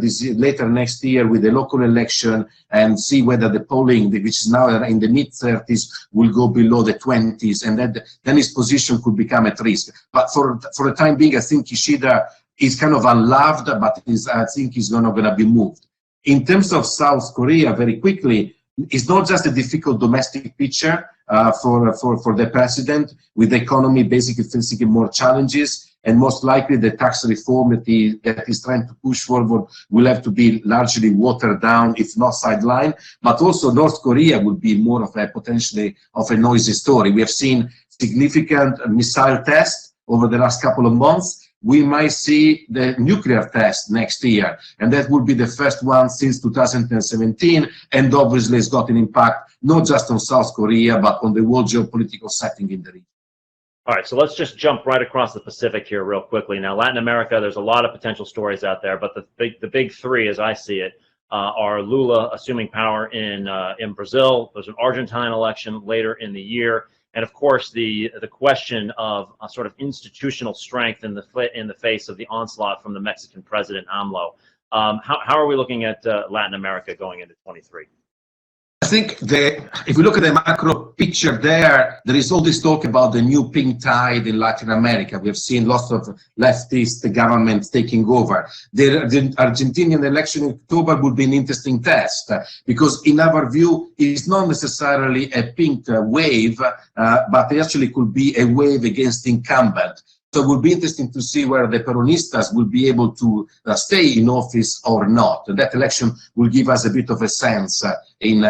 next year with the local election, and see whether the polling, which is now in the mid-30s, will go below the 20s, and then his position could become at risk. But for the time being, I think Kishida is kind of unloved, but I think he's not going to be moved. In terms of South Korea, very quickly, it's not just a difficult domestic picture for the president, with the economy basically facing more challenges, and most likely the tax reform that he's trying to push forward will have to be largely watered down, if not sidelined. But also North Korea would be more of a potentially of a noisy story. We have seen significant missile tests over the last couple of months. We might see the nuclear test next year, and that will be the first one since 2017, and obviously it's got an impact not just on South Korea, but on the whole geopolitical setting in the region. All right, so let's just jump right across the Pacific here real quickly. Now, Latin America, there's a lot of potential stories out there, but the big three, as I see it, are Lula assuming power in Brazil. There's an Argentine election later in the year, and of course the question of sort of institutional strength in the face of the onslaught from the Mexican president AMLO. How are we looking at Latin America going into 23? think if we look at the macro picture there is all this talk about the new pink tide in Latin America. We have seen lots of leftist governments taking over. The Argentinian election in October would be an interesting test because in our view, it's not necessarily a pink wave, but it actually could be a wave against incumbent. So it will be interesting to see where the Peronistas will be able to stay in office or not. That election will give us a bit of a sense in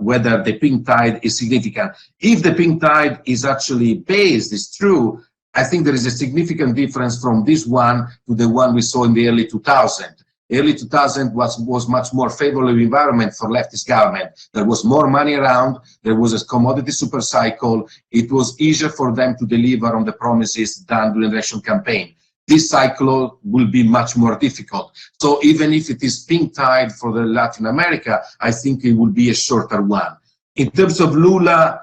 whether the pink tide is significant. If the pink tide is actually based, is true, I think there is a significant difference from this one to the one we saw in the early 2000s. Early 2000 was much more favorable environment for leftist government. There was more money around, there was a commodity super cycle, it was easier for them to deliver on the promises done during the election campaign. This cycle will be much more difficult. So even if it is pink tide for the Latin America, I think it will be a shorter one. In terms of Lula,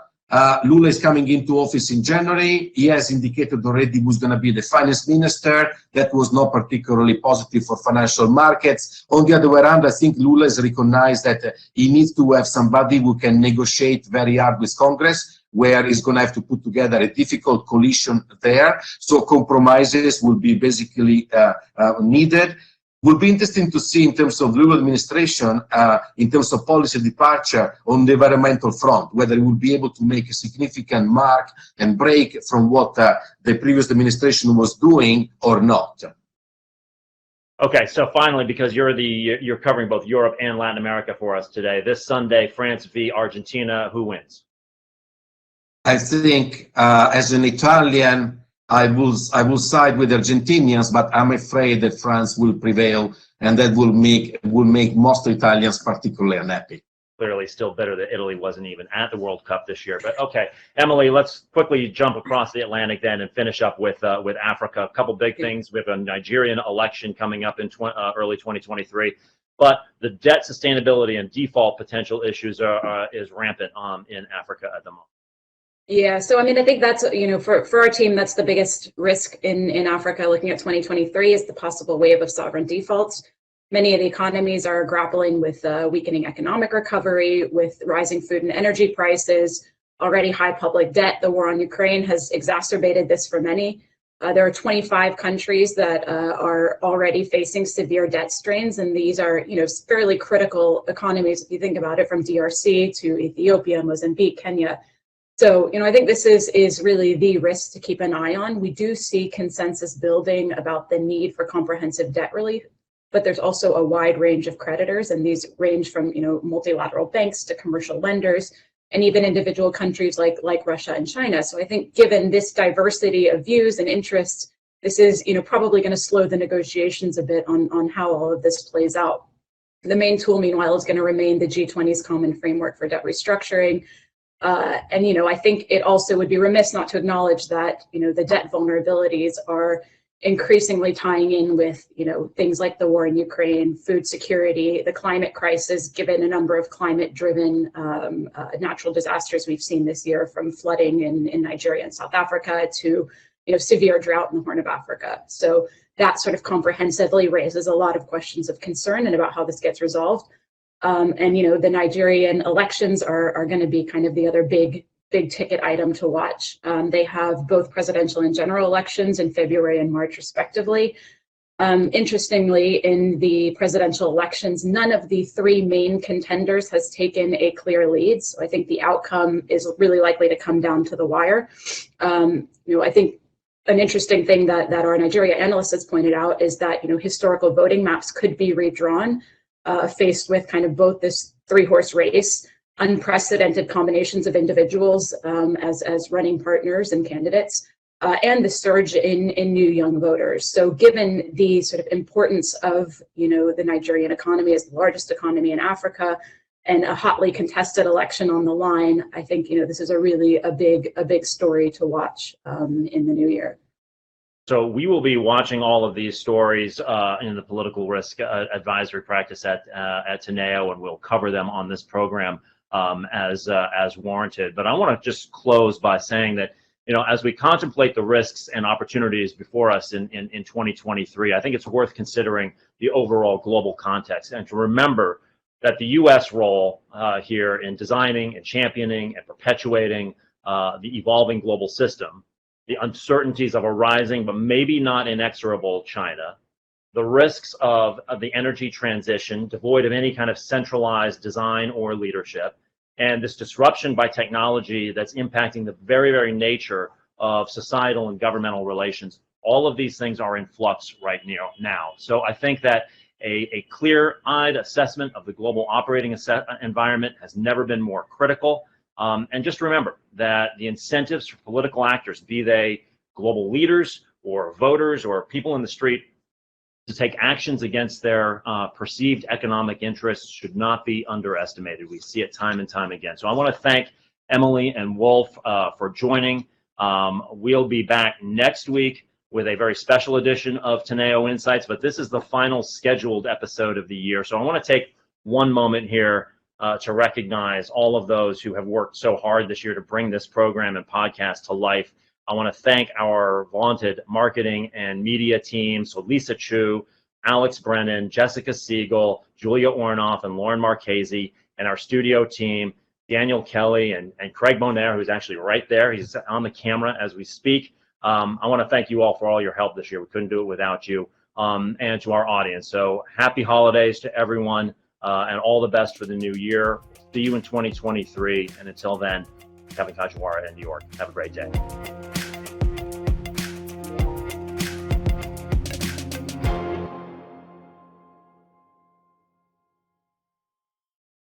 Lula is coming into office in January. He has indicated already who's going to be the finance minister. That was not particularly positive for financial markets. On the other way around, I think Lula has recognized that he needs to have somebody who can negotiate very hard with Congress, where he's going to have to put together a difficult coalition there. So compromises will be basically needed. Will be interesting to see in terms of Lula administration, in terms of policy departure on the environmental front, whether it will be able to make a significant mark and break from what the previous administration was doing or not. Okay, so finally, because you're covering both Europe and Latin America for us today, this Sunday, France v. Argentina, who wins? I think as an Italian, I will side with Argentinians, but I'm afraid that France will prevail, and that will make most Italians particularly unhappy. Clearly, still bitter that Italy wasn't even at the World Cup this year. But okay, Emily, let's quickly jump across the Atlantic then and finish up with Africa. A couple big things. We have a Nigerian election coming up in early 2023, but the debt sustainability and default potential issues is rampant in Africa at the moment. Yeah, so I mean, I think that's, for our team, that's the biggest risk in Africa looking at 2023 is the possible wave of sovereign defaults. Many of the economies are grappling with weakening economic recovery, with rising food and energy prices, already high public debt. The war on Ukraine has exacerbated this for many. There are 25 countries that are already facing severe debt strains, and these are, fairly critical economies if you think about it, from DRC to Ethiopia, Mozambique, Kenya. So, I think this is really the risk to keep an eye on. We do see consensus building about the need for comprehensive debt relief, but there's also a wide range of creditors, and these range from, multilateral banks to commercial lenders, and even individual countries like Russia and China. So I think given this diversity of views and interests, this is, probably going to slow the negotiations a bit on how all of this plays out. The main tool, meanwhile, is going to remain the G20's common framework for debt restructuring. And, I think it also would be remiss not to acknowledge that, the debt vulnerabilities are increasingly tying in with, things like the war in Ukraine, food security, the climate crisis, given a number of climate-driven natural disasters we've seen this year, from flooding in Nigeria and South Africa to, severe drought in the Horn of Africa. So that sort of comprehensively raises a lot of questions of concern and about how this gets resolved. And, the Nigerian elections are going to be kind of the other big ticket item to watch. They have both presidential and general elections in February and March, respectively. Interestingly, in the presidential elections, none of the three main contenders has taken a clear lead. So I think the outcome is really likely to come down to the wire. I think an interesting thing that our Nigeria analyst has pointed out is that, historical voting maps could be redrawn, faced with kind of both this three-horse race, unprecedented combinations of individuals as running partners and candidates, and the surge in new young voters. So given the sort of importance of, the Nigerian economy as the largest economy in Africa and a hotly contested election on the line, I think, this is a big story to watch in the new year. So we will be watching all of these stories in the political risk advisory practice at Teneo, and we'll cover them on this program as warranted. But I want to just close by saying that, as we contemplate the risks and opportunities before us in 2023, I think it's worth considering the overall global context and to remember that the U.S. role here in designing and championing and perpetuating the evolving global system, the uncertainties of a rising but maybe not inexorable China, the risks of the energy transition devoid of any kind of centralized design or leadership, and this disruption by technology that's impacting the very, very nature of societal and governmental relations. All of these things are in flux right now. So I think that a clear-eyed assessment of the global operating environment has never been more critical. And just remember that the incentives for political actors, be they global leaders or voters or people in the street, to take actions against their perceived economic interests should not be underestimated. We see it time and time again. So I want to thank Emily and Wolf for joining. We'll be back next week with a very special edition of Teneo Insights, but this is the final scheduled episode of the year. So I want to take one moment here to recognize all of those who have worked so hard this year to bring this program and podcast to life. I want to thank our vaunted marketing and media team, so Lisa Chu, Alex Brennan, Jessica Siegel, Julia Ornoff, and Lauren Marchese, and our studio team, Daniel Kelly and Craig Bonaire, who's actually right there. He's on the camera as we speak. I want to thank you all for all your help this year. We couldn't do it without you, and to our audience. So happy holidays to everyone, and all the best for the new year. See you in 2023. And until then, Kevin Kajiwara in New York. Have a great day.